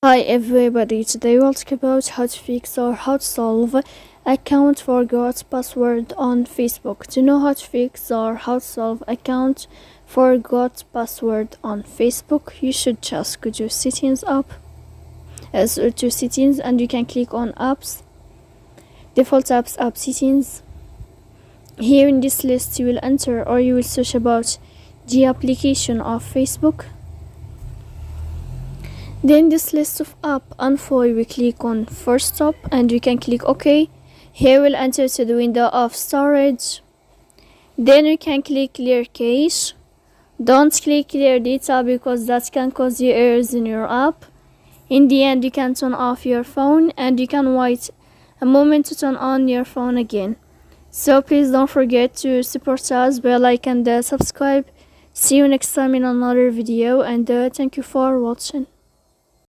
Hi everybody, today we'll talk about how to fix or how to solve account forgot password on Facebook. To know how to fix or how to solve account forgot password on Facebook, you should just go to settings to settings, and you can click on apps, default apps, app settings. Here in this list you will enter or you will search about the application of Facebook. Then this list of app info, we click on first stop and we can click OK. Here we'll enter to the window of storage. Then we can click clear cache. Don't click clear data because that can cause you errors in your app. In the end, you can turn off your phone and you can wait a moment to turn on your phone again. So please don't forget to support us by like and subscribe. See you next time in another video, and thank you for watching.